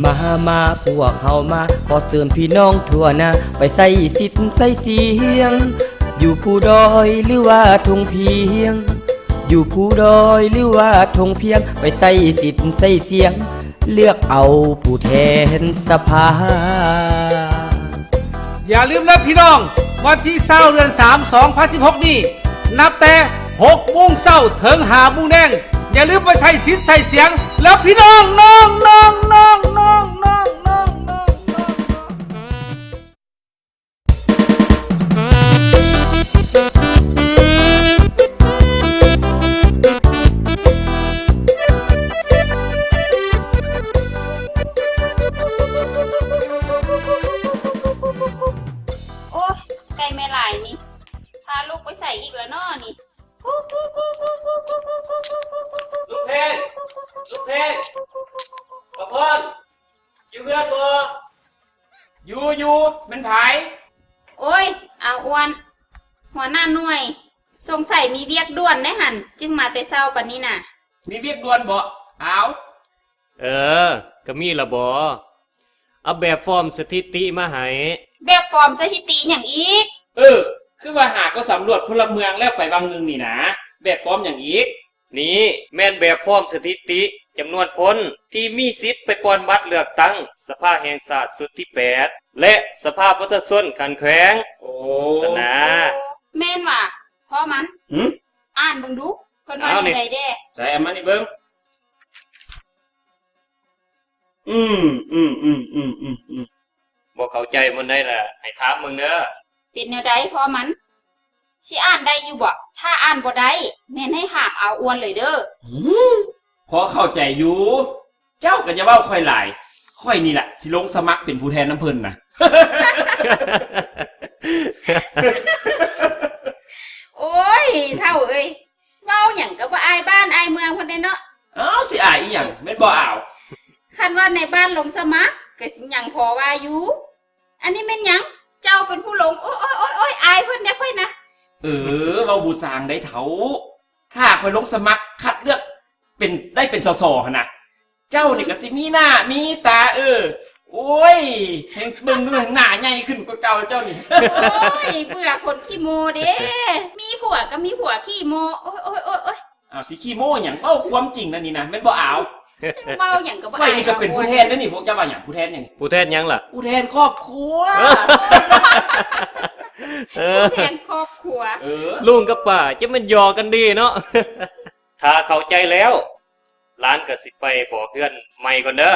มาพวกเขามาขอเชิญพี่น้องทั่วหน้าไปใส่สิทธิ์ใส่เสียงอยู่ภูดอยหรือว่าทงเพียงอยู่ภูดอยหรือว่าทงเพียงไปใส่สิทธิ์ใส่เสียงเลือกเอาผู้แทนสภาอย่าลืมนะพี่น้องวันที่20 เดือน 3 2016 นี้นับแต่6 โมงเช้าถึง5 โมงแดงอย่าลืมไปใส่สิทธิ์ใส่เสียงแล้วพี่น้องน้องโอ้ไก่แม่หลายนี่พาลูกไปใส่อีกแล้วน้อนี่ลูกเพนกระพอนอยู่เพื่อนบ่อยู่เป็นไผโอ้ยเอาอ้วนหัวหน้าหน่วยสงสัยมีเวียกด่วนได้หันจึงมาแต่เช้าปานนี้น่ะมีเวียกด่วนบ่เอาก็มีละบ่เอาแบบฟอร์มสถิติมาให้แบบฟอร์มสถิติอย่างอีกคือว่าหากก็สำรวจพลเมืองแล้วไปบางนึงนี่นะแบบฟอร์มอย่างอีกนี่แม่นแบบฟอร์มสถิติจำนวนคนที่มีสิทธิ์ไปปอนบัตรเลือกตั้งสภาแห่งชาติสุดที่8และสภาประชาชนขันแขวงสนาแม่นว่ะพอมันอ่านเบิ่งดูเพิ่นว่าจังได๋เด้ใส่อันมันนี่เบิ่งบ่เข้าใจมันได้ล่ะให้ถามมึงเด้อเป็นแนวใดพอมันสิอ่านได้อยู่บ่ถ้าอ่านบ่ได้แม่นให้หามเอาอ้วนเลยเด้อพอเข้าใจอยู่เจ้าก็จะเว้าค่อยหลายค่อยนี่แหละสิลงสมัครเป็นผู้แทนน้ำเพิ่นน่ะ โอ้ยเท่าเอ้ยเว้าหยังก็บ่อายบ้านอายเมืองเพิ่นได้เนาะสิอายอีหยังแม่นบ่อ้าวคันว่าในบ้านลงสมัครก็สิหยังพอว่าอยู่อันนี้แม่นหยังเจ้าเป็นผู้ลงโอ้ยอายเพิ่นเนี่ยค่อยนะเว้าบูสางได้เฒ่าถ้าค่อยลงสมัครคัดเลือกเป็นสสหั่นน่ะเจ้านี่ก็สิมีหน้ามีตาโอ้ยแฮงเบิ่งดูหน้าใหญ่ขึ้นกว่าเก่าเจ้านี่โอ้ยเบื่อคนขี้โมเด้มีผัวก็มีผัวขี้โมโอ้ยอ้าวสิขี้โมหยังเว้าความจริงนั่นนี่นะแม่นบ่อ้าวเว้าหยังก็บ่ค่อยนี่ก็เป็นผู้แทนเด้อนี่พวกเจ้าว่าหยังผู้แทนหยังนี่ผู้แทนหยังล่ะผู้แทนครอบครัวผู้แทนครอบครัวลุงกับป้าจะมันหยอกกันดีเนาะถ้าเข้าใจแล้วหลานก็สิไปบอกเพื่อนใหม่ก่อนเด้อ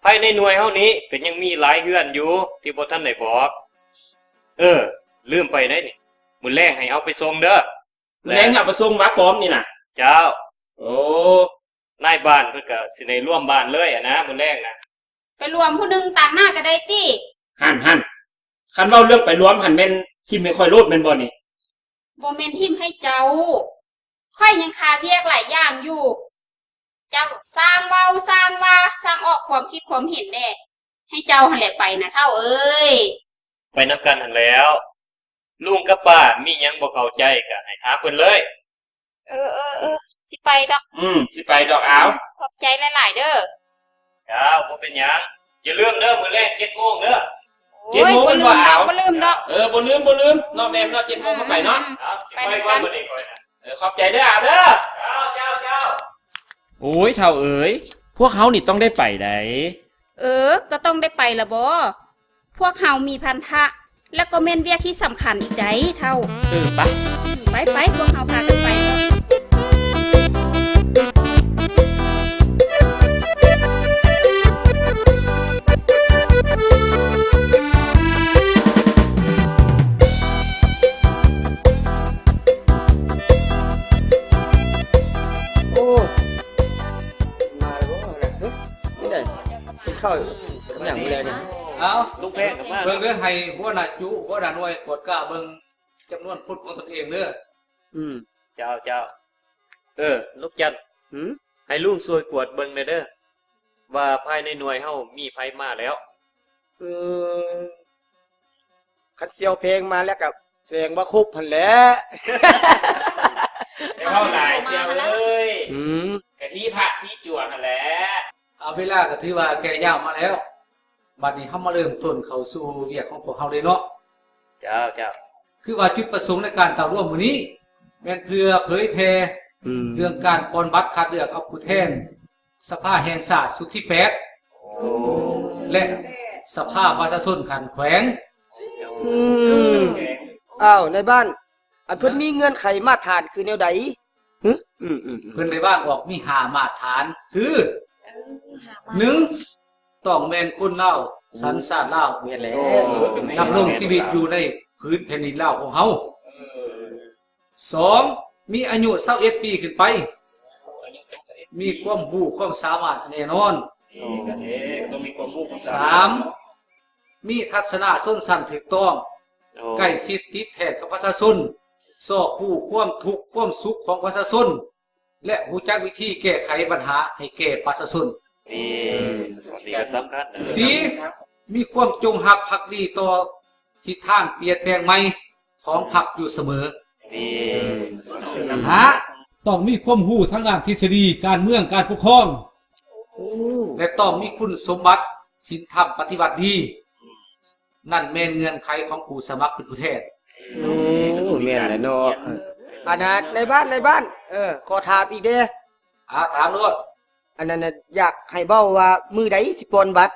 ภายในหน่วยเฮานี้ก็ยังมีหลายเฮือนอยู่ที่บ่ทันได้บอกลืมไปได้นี่มื้อแลงให้เอาไปส่งเด้อมื้อแลงเอาไปส่งมาฟอร์มนี่น่ะเจ้าโอ้นายบ้านเพิ่นก็สิได้ร่วมบ้านเลยนะมื้อแลงนะไปรวมผู้นึงต่างหน้าก็ได้ติหั่นคันเว้าเรื่องไปรวมหั่นแม่นทิ่มให้ค่อยโลดแม่นบ่นี่บ่แม่นทิ่มให้เจ้าค่อยยังคาเวียกหลายอย่างอยู่เจ้าสร้างเว้าสร้างว่าสร้างออกความคิดความเห็นแน่ให้เจ้าหั่นแหละไปนะเท่าเอ้ยไปนำกันหั่นแล้วลุงกับป้ามีหยังบ่เข้าใจก็ให้ถามเพิ่นเลยสิไปดอกสิไปดอกอ้าวขอบใจหลายๆเด้อครับบ่เป็นหยังอย่าลืมเด้อมื้อแรก 7:00 นเด้อ7:00 นมันบ่อ้าวบ่ลืมดอกบ่ลืมเนาะแม่นเนาะ 7:00 นเข้าไปเนาะครับสิไปก่อนมื้อนี้ก่อนนะขอบใจเด้ออ้าวเด้อเจ้าโอ้ยเฒ่าเอ๋ยพวกเฮานี่ต้องได้ไปได้ก็ต้องได้ไปละบ่พวกเฮามีพันธะแล้วก็แม่นเวียกที่สำคัญอีกได้เท่าไปพวกเฮาพากันไปเนาะเข้าอย่างแรงเอาลูกแพงกับมาเบิ่งเด้อให้หัวหน้าจุหัวหน้าหน่วยกดกล้าเบิ่งจำนวนพุทธของตนเองเด้อเจ้าลูกจันให้ลุงช่วยกวดเบิ่งหน่อยเด้อว่าภายในหน่วยเฮามีไผมาแล้วคัดเซียวเพลงมาแล้วกับแสดงว่าครบหั่นแหละเฮาหลายเซียวเอ้ยกะทิผักที่จั่วหั่นแหละ เอาเวลาก็ถือว่าแก่ยาวมาแล้วบัดนี้เฮามาเริ่มต้นเข้าสู่เวียกของพวกเฮาเลยเนาะ เจ้าเจ้า คือว่าจุดประสงค์ในการเข้าร่วมมื้อนี้แม่นเพื่อเผยแพร่เรื่องการปอนบัตรคัดเลือกเอาผู้แทนสภาแห่งชาติสุดที่8และสภาประชาชนขันแขวง อ้าวในบ้าน อันเพิ่นมีเงื่อนไขมาตรฐานคือแนวใดหึเพิ่นได้ว่างออกมี5มาตรฐาน คือ 1. ต้องแม่นคนลาวสัญชาติลาว แม่นแล้ว ดำรงชีวิตอยู่ในพื้นแผ่นดินลาวของเฮา 2. มีอายุ21ปีขึ้นไป มีความรู้ความสามารถแน่นอน ต้องมีความรู้ 3. มีทัศนชนชั้นถูกต้อง ใกล้ชิดติดแทนกับประชาชนซอกคู่ความทุกข์ความสุขของประชาชนและรู้จักวิธีแก้ไขปัญหาให้แก่ประชาชน นี่ก็สำคัญนะ 4. มีความจงรักภักดีต่อทิศทางเปลี่ยนแปลงใหม่ของพรรคอยู่เสมอ นี่ 5. ต้องมีความรู้ทางด้านทฤษฎีการเมืองการปกครอง และต้องมีคุณสมบัติศีลธรรมปฏิบัติดี นั่นแม่นเงื่อนไขของผู้สมัครเป็นผู้แทน แม่นแล้วเนาะอันนั้นในบ้าน ขอถามอีกเด้อ ถามด้วย อันนั้นน่ะอยากให้เว้าว่ามือใดสิปอนบัตร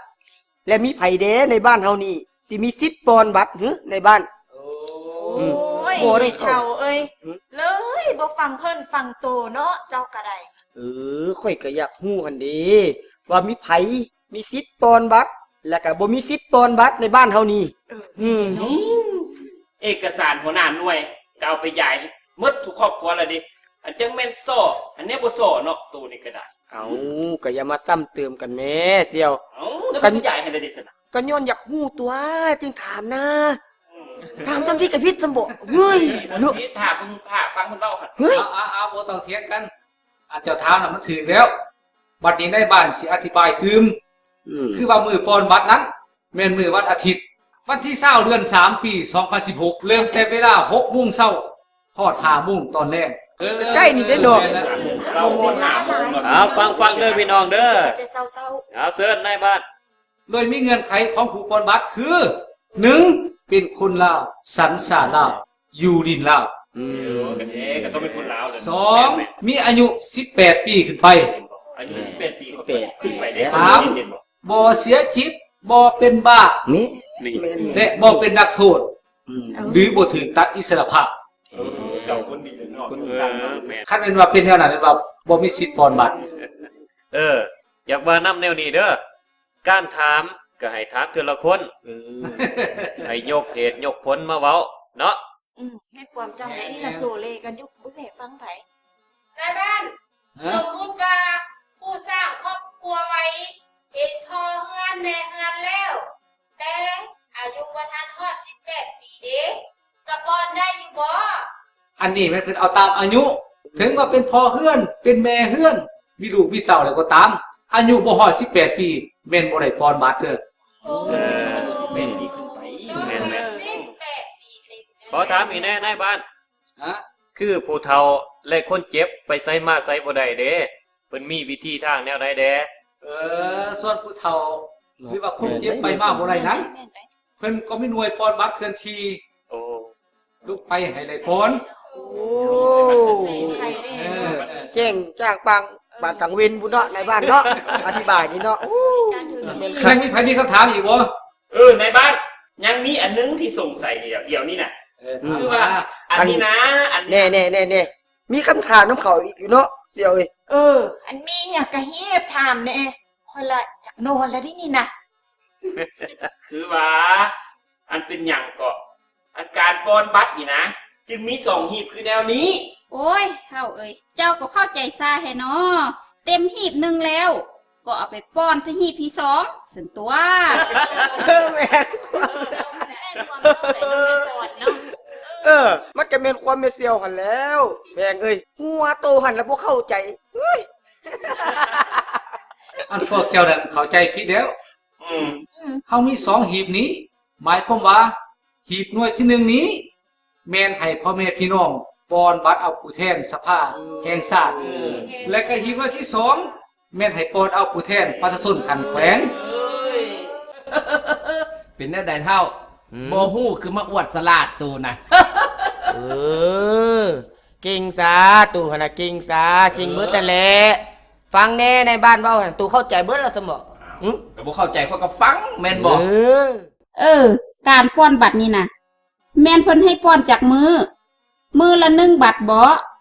และมีไผเด้ในบ้านเฮานี่สิมีสิทธิ์ปอนบัตรหึในบ้าน โอ้ย บ่ได้ ไม่ เข้า เท่าเอ้ยเลยบ่ฟังเพิ่นฟังโตเนาะเจ้าก็ได้ ข่อยก็อยากฮู้หั่นเด้ว่ามีไผมีสิทธิ์ปอนบัตร และก็บ่มีสิทธิ์ปอนบัตรในบ้านเฮานี่เอกสารหัวหน้าหน่วยก็เอาไปย้ายหมดทุกครอบครัวแล้วดิอันจังแม่นซ้ออันนี้บ่ซ้อเนาะตู้นี่ก็ได้ เอาก็อย่ามาซ้ำเติมกันแหม่เสี่ยว แล้วมันย้ายให้ได้ดิซั่นน่ะ ก็ย้อนอยากฮู้ตัวจึงถามนะถามตามที่กับพิษสมบ่เฮ้ยเนาะ นี่ถ้าเพิ่งฟังเพิ่นเว้าหั่น เฮ้ย เอาบ่ต้องเถียงกันอาจจะถามน่ะมันถึงแล้ว บัดนี้ในบ้านสิอธิบายตืมคือว่ามือปอนบัตรนั้นแม่นมือวันอาทิตย์ วันที่20เดือน3ปี2016เริ่มแต่เวลา 6:00 นฮอด 5:00 นตอนแรก ใกล้นี่ได้ดอก เศร้าคนหาโมง เอาฟังเด้อพี่น้องเด้อ แต่เศร้า เอาเชิญนายบ้าน โดยมีเงื่อนไขของผู้ปอนบัตรคือ 1. เป็นคนลาวสัญชาติลาวอยู่ดินลาว ก็ต้องเป็นคนลาวเลย 2. มีอายุ18ปีขึ้นไป อายุ18ปีขึ้นไปเด้ 3. บ่เสียชีวิตบ่เป็นบ้า นี่ นี่ และบ่เป็นนักโทษ หรือบ่ถูกตัดอิสรภาพ เก่าคนดีเลยเนาะ แม่น คันเป็นว่าเป็นแนวนั้นว่าบ่มีสิทธิ์ปอนบัตร อยากว่านำแนวนี้เด้อการถามก็ให้ถามทีละคนให้ยกเหตุยกผลมาเว้าเนาะ ให้ความจำได้นี่ละโซเลกันอยู่บ่แม่ฟังไผ นายบ้าน สมมุติว่าผู้สร้างครอบครัวไว้เป็นพ่อเฮือนแน่เฮือนแล้ว แต่อายุบ่ทันฮอด18ปีเด้กะปอนได้อยู่บ่ อันนี้มันเพิ่นเอาตามอายุ ถึงว่าเป็นพ่อเฮือน เป็นแม่เฮือน มีลูกมีเต้าแล้วก็ตาม อายุบ่ฮอด18ปีแม่นบ่ได้ปอนบัตรเด้อ เป็นดีขึ้นไป แม่น 18ปีเต็ม ขอถามอีกแน่นายบ้าน ฮะ คือผู้เฒ่าและคนเจ็บไปไสมาไสบ่ได้เด้เพิ่นมีวิธีทางแนวใดแด้ ส่วนผู้เฒ่าหรือว่าคนเจ็บไปมาบ่ได้นั้น แม่นไป เพิ่นก็มีหน่วยปอนบัตรเคลื่อนที่ โอ้ ลูกไปให้เลยปอน โอ้ ไผได้ เอ เนาะ อ เก่งจ้างปังบ้านกังเวนบุญเนาะในบ้านเนาะอธิบายนี่เนาะ การถือมี ใครมีคำถามอีกบ่ ในบ้านยังมีอันนึงที่สงสัยเดี๋ยวนี้น่ะ ถาม คือ ว่า ว่าอันนี้นะ อัน แน่มีคำถามน้ำเขาอีกอยู่เนาะเสี่ยวเอ้ย อันมีอยากกะเฮียบถามแน่ค่อยละจักนอนแล้วดินี่นะ คือว่า อันเป็นอย่างก็อันการปอนบัตรนี่นะ จึงมี2หีบคือแนวนี้ โอ้ยเฮาเอ้ย เจ้าก็เข้าใจซาแฮ่เนาะเต็มหีบหนึ่งแล้ว ก็เอาไปป้อนที่หีบที่2สันตัว แม่น แม่นความเข้าใจกันสอนเนาะ มันก็แม่นความแม่เสี่ยวหันแล้วแพงเอ้ยหัวโตหันแล้วบ่เข้าใจเฮ้ย อันพวกเจ้านั้นเข้าใจผิดแล้ว อืม เฮามี2หีบนี้ หมายความว่า หีบหน่วยที่1นี้แม่นให้พ่อแม่พี่น้องปอนบัตรเอาผู้แทนสภาแห่งชาติและก็หีบหน่วยที่2 แม่นให้ปอนเอาผู้แทนประชาชนขันแขวง เป็นแน่ใดเท่าบ่ฮู้คือมาอวดสลาดตูนะ เออเก่งซาตู่ขนาดเก่งซาเก่งเบิดนั่นแหละฟังแน่ในบ้านเว้าหั่นตู่เข้าใจเบิดแล้วสมบ่หึ ก็บ่เข้าใจเขาก็ฟังแม่นบ่ การป้อนบัตรนี่นะแม่นเพิ่นให้ป้อนจากมือละ1 บัตรบ่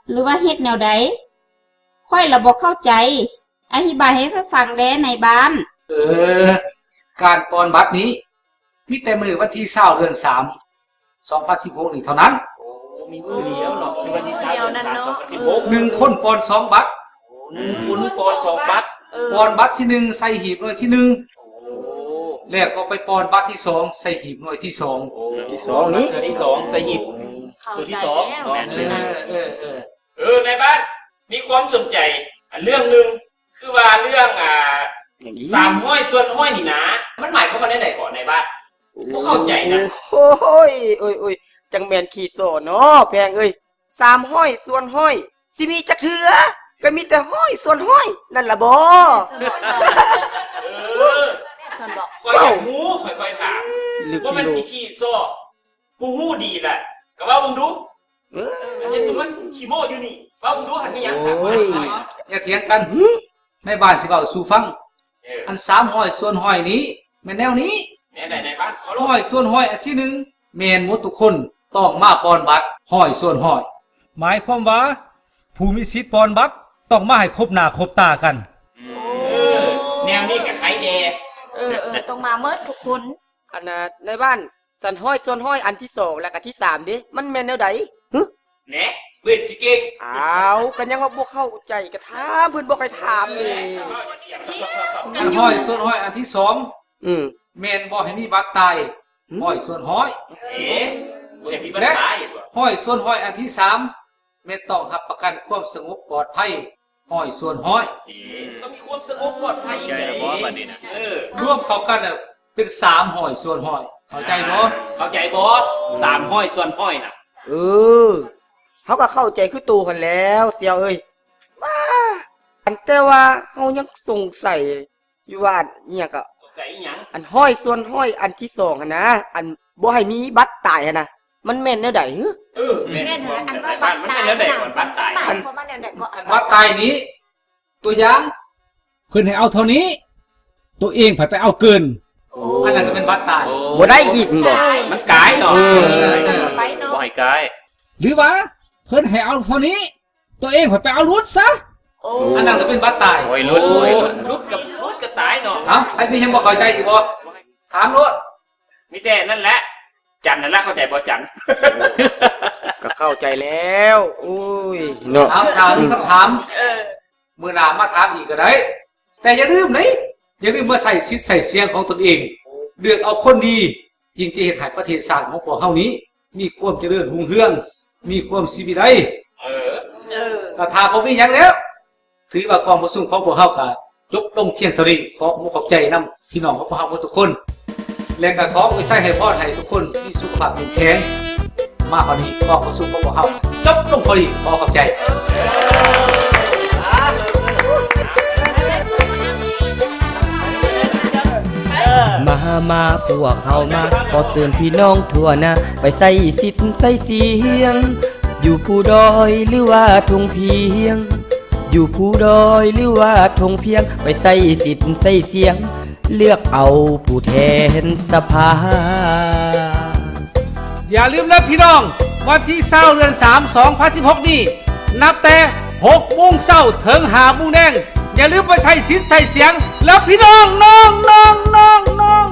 หรือว่าเฮ็ดแนวใดค่อยละบ่เข้าใจ อธิบายให้ค่อยฟังแล้ในบ้าน การปอนบัตรนี้มีแต่มือวันที่20เดือน3 2016นี่เท่านั้น มีมือเดียวเนาะในวันที่ เดียวนั่นเนาะ 1 คนปอน2 บัตร คุณปอน2 บัตร ปอนบัตรที่ 1 ใส่หีบหน่วยที่ 1 แล้วก็ไปปอนบัตรที่ 2 ใส่หีบหน่วยที่ 2 ที่สองนี้ เทื่อที่สองสหิบ เข้า ตัวที่ ใจ สอง แล้ว แม่นเลยนะ เออ ในบ้านมีความสนใจเรื่องหนึ่งคือว่าเรื่องสามห้อยส่วนห้อยนี่นะ มันหมายความว่าได้ไหนก่อนในบ้านบ่เข้าใจนะ โอ้ยโอ้ยจังแม่นขี้โซเนาะแพงเอ้ย3ห้อยส่วนห้อยสิมีจักเทื่อก็มีแต่ห้อยส่วนห้อยนั่นล่ะบ่ เออ ส่วนบอก ค่อยอยากรู้ค่อยๆถาม ลึก ว่ามัน โล สิขี้ซ้อผู้ฮู้ดีแหละก็ว่ามึงดู เออ มันจะสมมันขี้โม้อยู่นี่ว่ามึงดูหันมีหยังถาม โอ้ มาย อย่าเถียงกัน ในบ้านสิเว้าสู่ฟัง อัน300ส่วนห้อยนี้แม่นแนวนี้ แน่ไหนในบ้านเอาลง ห้อยส่วนห้อยอันที่ 1แม่นหมดทุกคนต้องมาปอนบัตรห้อยส่วนห้อย หมายความว่า ผู้มีสิทธิ์ปอนบัตรต้องมาให้ครบหน้าครบตากัน แนวนี้กับใครแด ต้องมาเมิดทุกคน อันน่ะในบ้านสันห้อยส่วนห้อยอันที่2แล้วก็ที่3ดิมันแม่นแนวใดหึ แหน่เว้นสิเก่ง อ้าวกันยังว่าบ่เข้าใจก็ถามเพิ่นบ่ค่อยถามนี่ อันห้อยส่วนห้อยอันที่2 อืม แม่นบ่ให้มีบัตรตายห้อยส่วนห้อย เอ๊ะกูเห็นมีปัญหาอยู่บ่ ห้อยส่วนห้อยอันที่3แม่นต้องรับประกันความสงบปลอดภัยห้อยส่วนห้อย ก็มีความสงบปลอดภัยใจแล้วบ่บัดนี้นะรวมเข้ากันน่ะเป็น3ห้อยส่วนห้อย เข้าใจบ่ เข้าใจบ่สามห้อยส่วนห้อยน่ะ เออเฮาก็เข้าใจคือตู่หั่นแล้วเสี่ยวเอ้ยว้าอันแต่ว่าเฮายังสงสัยอยู่ว่าอีหยังก็ สงสัยอีหยัง อันห้อยส่วนห้อยอันที่2หั่นนะอันบ่ให้มีบัตรตายหั่นนะมันแม่นแนวใดหึ แม่น แม่น ควา หั่ ม น แต่ แหละอันว่า บ้านมันเป็นแล้วได้ก่อนบ้านตาย หมายความว่าแนวใดก็อัน บัตรตายนี้ ตัวอย่างเพิ่นให้เอาเท่านี้ ตัวเองไผไปเอาเกิน อันนั้นก็เป็นบัตรตาย บ่ได้อีกบ่ มันกายเนาะ เสมอไปเนาะ บ่ให้กาย หรือว่าเพิ่นให้เอาเท่านี้ ตัวเองไผไปเอารุดซะ อันนั้นก็เป็นบัตรตาย โอ้ยรุดรุดกับตายเนาะ เอ้าไอ้พี่ยังบ่เข้าใจอีกบ่ถามโลด มีแต่นั่นแหละจันนั่นแหละเข้าใจบ่จัน ก็เข้าใจแล้วโอ้ยเนาะ เอาถามมีคำถามมื้อหน้ามาถามอีกก็ได้ แต่อย่าลืมเลยอย่าลืมมาใส่สิทธิ์ใส่เสียงของตนเอง เลือกเอาคนดีจริงจะเฮ็ดให้ประเทศชาติของพวกเฮานี้ มีความเจริญรุ่งเรือง มีความชีวิไล ถ้าบ่มีหยังแล้ว ถือว่ากองประชุมของพวกเฮาก็จบลงเพียงเท่านี้ขอขอบใจนำพี่น้องของพวกเฮาทุกคน และก็ขออวยไส้ให้พรให้ทุกคนมีสุขภาพแข็งแรงมากกว่านี้กองประชุมของพวกเฮาจบลงพอดีขอขอบใจ มาพวกเฮามาขอเชิญพี่น้องทั่วหน้าไปใส่สิทธิ์ใส่เสียง อยู่ผู้ดอยหรือว่าทุ่งเพียง อยู่ผู้ดอยหรือว่าทงเพียงไปใส่สิทธิ์ใส่เสียง เลือกเอาผู้แทนสภา อย่าลืมนะพี่น้อง วันที่20เดือน3 2016 นี้ นับแต่6 โมงเช้าถึง5 โมงแดงอย่าลืมไปใส่สิทธิ์ใส่เสียง แล้วพี่น้องน้อง